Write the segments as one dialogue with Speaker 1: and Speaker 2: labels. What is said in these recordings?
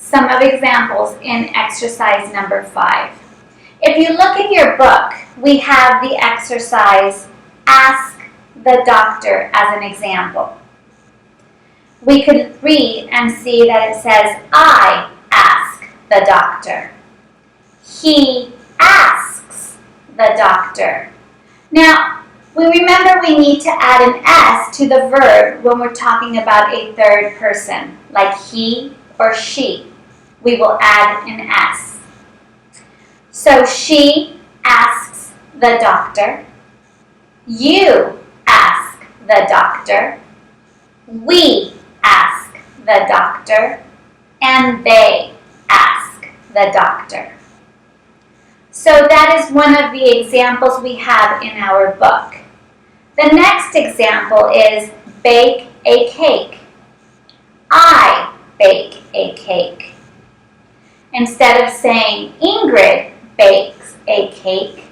Speaker 1: some of examples in exercise number 5. If you look in your book, we have the exercise, ask the doctor, as an example. We could read and see that it says, I ask the doctor. He asks the doctor. Now, we remember we need to add an S to the verb when we're talking about a third person, like he or she. We will add an S. So she asks the doctor. You ask the doctor. We ask the doctor. And they ask the doctor. So that is one of the examples we have in our book. The next example is bake a cake. I bake a cake. Instead of saying Ingrid bakes a cake,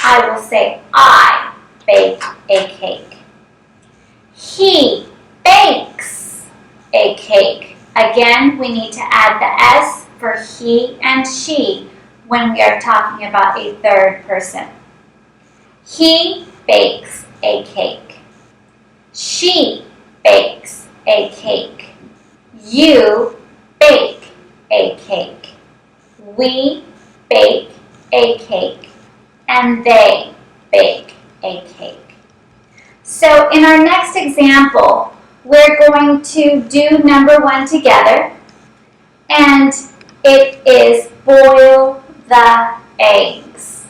Speaker 1: I will say I bake a cake. He bakes a cake. Again, we need to add the S for he and she when we are talking about a third person. He bakes a cake. She bakes a cake. You bake a cake. We bake a cake. And they bake a cake. So in our next example, we're going to do number 1 together. And it is boil the eggs.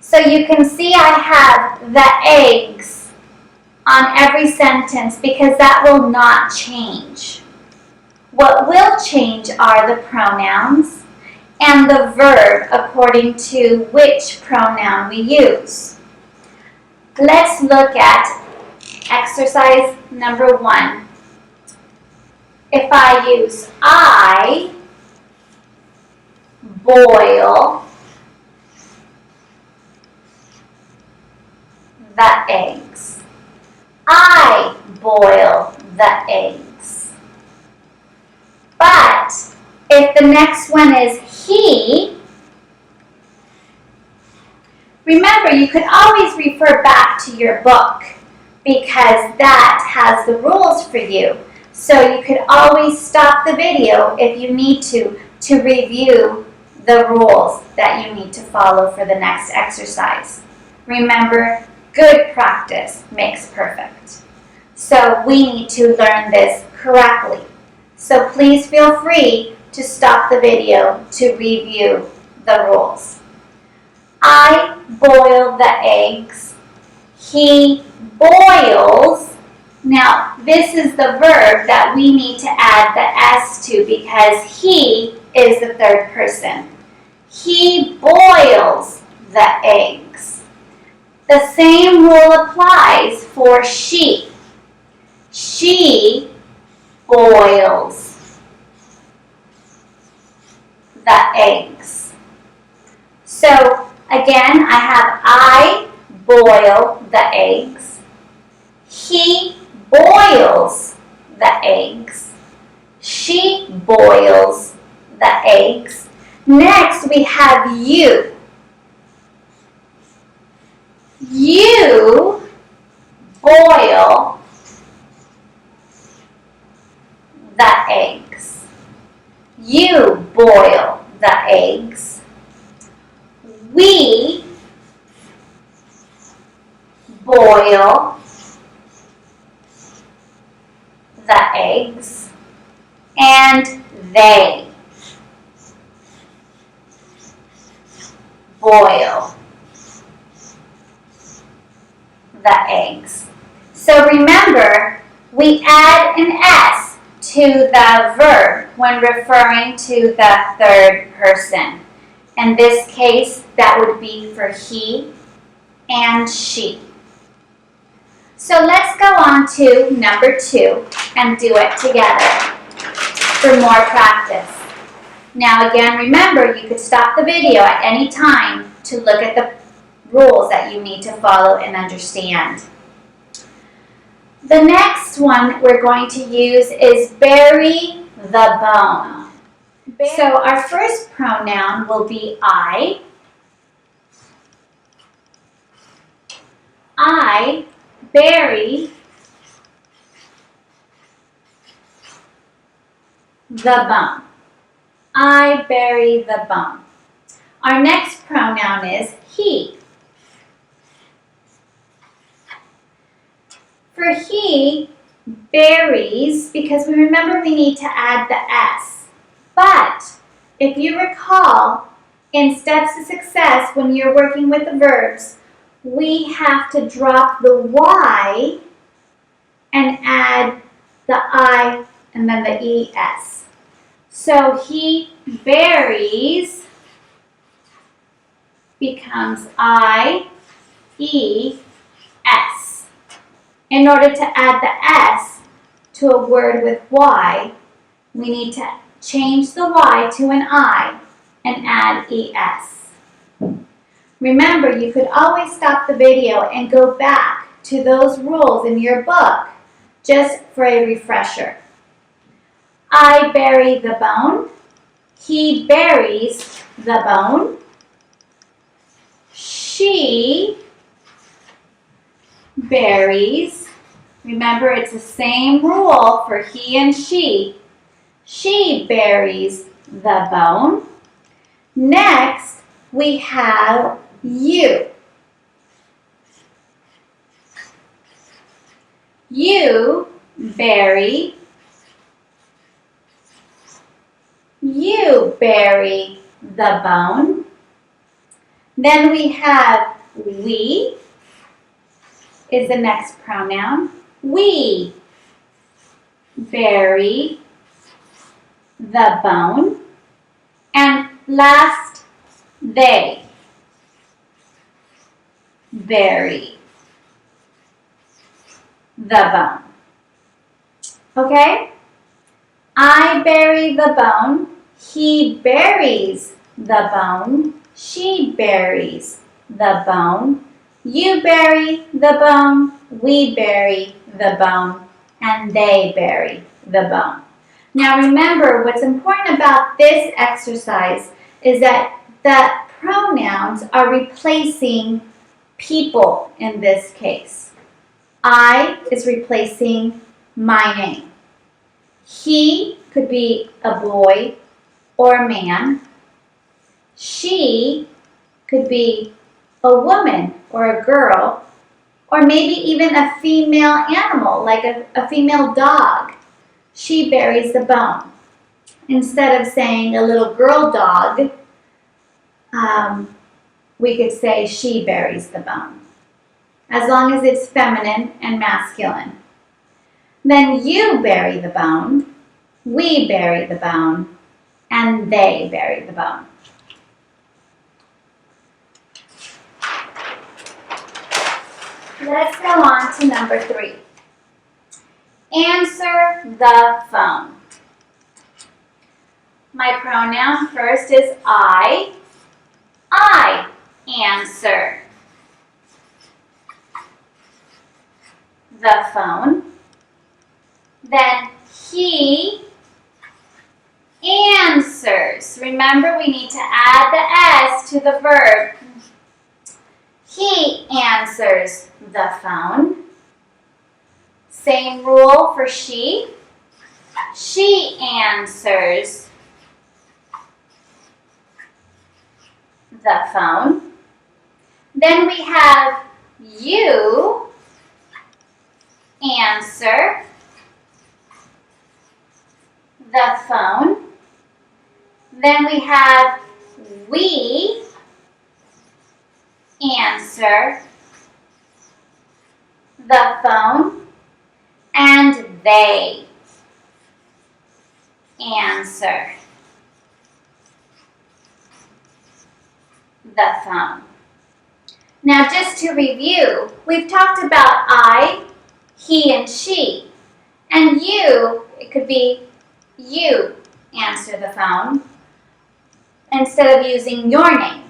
Speaker 1: So you can see I have the eggs on every sentence because that will not change. What will change are the pronouns and the verb according to which pronoun we use. Let's look at exercise number 1. If I use I boil the eggs. I boil the eggs. But if the next one is he, remember you could always refer back to your book because that has the rules for you. So you could always stop the video if you need to review the rules that you need to follow for the next exercise. Remember, good practice makes perfect. So we need to learn this correctly. So please feel free to stop the video to review the rules. I boil the eggs. He boils. Now, this is the verb that we need to add the S to because he is the third person. He boils the eggs. The same rule applies for she. She boils the eggs. So, again, I have I boil the eggs. He boils the eggs. She boils the eggs. Next, we have you. You boil the eggs. You boil the eggs. We boil the eggs. And they boil the eggs. So remember, we add an S to the verb when referring to the third person. In this case, that would be for he and she. So let's go on to number 2 and do it together for more practice. Now again, remember, you could stop the video at any time to look at the rules that you need to follow and understand. The next one we're going to use is bury the bone. So our first pronoun will be I. I bury the bone. I bury the bone. Our next pronoun is he. For he buries, because we remember we need to add the S. But if you recall, in steps to success, when you're working with the verbs, we have to drop the Y and add the I and then the ES. So he buries becomes I-E-S. In order to add the S to a word with Y, we need to change the Y to an I and add ES. Remember, you could always stop the video and go back to those rules in your book just for a refresher. I bury the bone. He buries the bone. She buries. Remember, it's the same rule for he and she. She buries the bone. Next, we have you. You bury. You bury the bone. Then we have we is the next pronoun. We bury the bone. And last, they bury the bone. Okay? I bury the bone. He buries the bone. She buries the bone. You bury the bone. We bury the bone. And they bury the bone. Now remember, what's important about this exercise is that the pronouns are replacing people in this case. I is replacing my name. He could be a boy or a man. She could be a woman or a girl, or maybe even a female animal, like a female dog. She buries the bone. Instead of saying a little girl dog, we could say she buries the bone, as long as it's feminine and masculine. Then you bury the bone, we bury the bone, and they bury the bone. Let's go on to number 3. Answer the phone. My pronoun first is I. I answer the phone. Then he answers. Remember, we need to add the S to the verb. He answers the phone. Same rule for she. She answers the phone. Then we have you answer the phone. Then we have we answer the phone. And they answer the phone. Now, just to review, we've talked about I, he, and she. And you, it could be you answer the phone instead of using your name.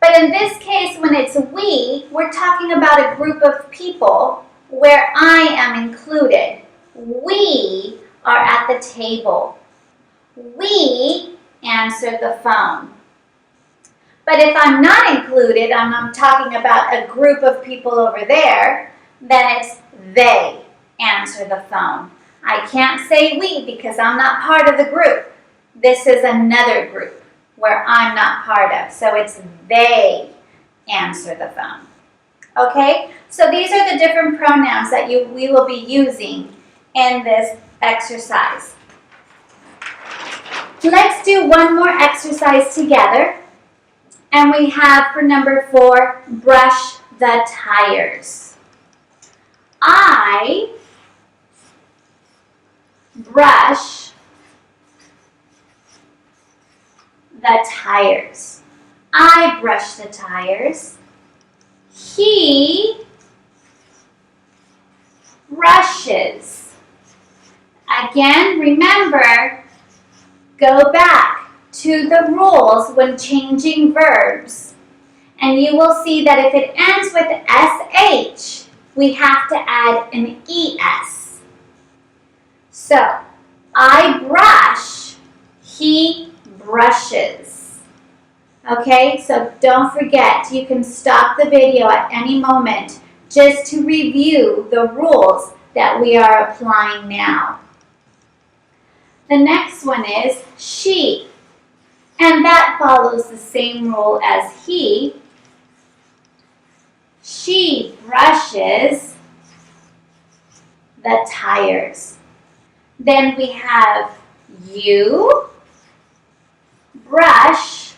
Speaker 1: But in this case, when it's we, we're talking about a group of people where I am included. We are at the table. answer the phone. But if I'm not included, and I'm talking about a group of people over there, then it's they answer the phone. I can't say we because I'm not part of the group. This is another group where I'm not part of. So it's they answer the phone. Okay? So these are the different pronouns that we will be using in this exercise. Let's do one more exercise together. And we have for number 4, brush the tires. I brush the tires. I brush the tires. He brushes. Again, remember, go back to the rules when changing verbs. And you will see that if it ends with SH, we have to add an ES. So, I brush, he brushes. Okay, so don't forget, you can stop the video at any moment just to review the rules that we are applying now. The next one is she, and that follows the same rule as he. She brushes the tires. Then we have you brush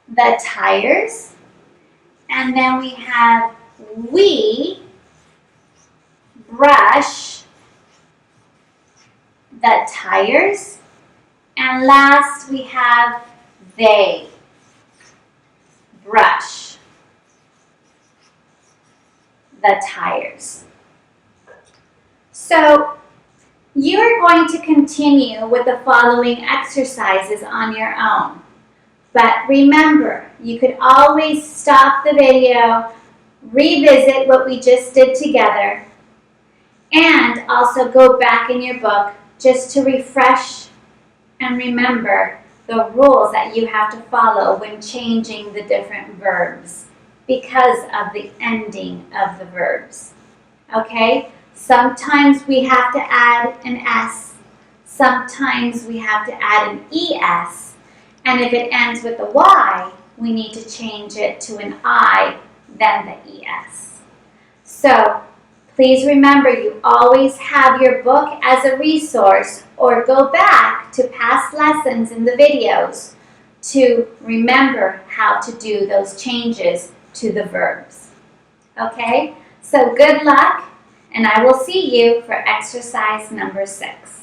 Speaker 1: the tires. And then we have we brush the tires. And last we have they brush the tires. So you are going to continue with the following exercises on your own. But remember, you could always stop the video, revisit what we just did together, and also go back in your book just to refresh and remember the rules that you have to follow when changing the different verbs because of the ending of the verbs. Okay? Sometimes we have to add an S. Sometimes we have to add an ES. And if it ends with a Y, we need to change it to an I, then the ES. So, please remember you always have your book as a resource or go back to past lessons in the videos to remember how to do those changes to the verbs. Okay? So good luck, and I will see you for exercise number 6.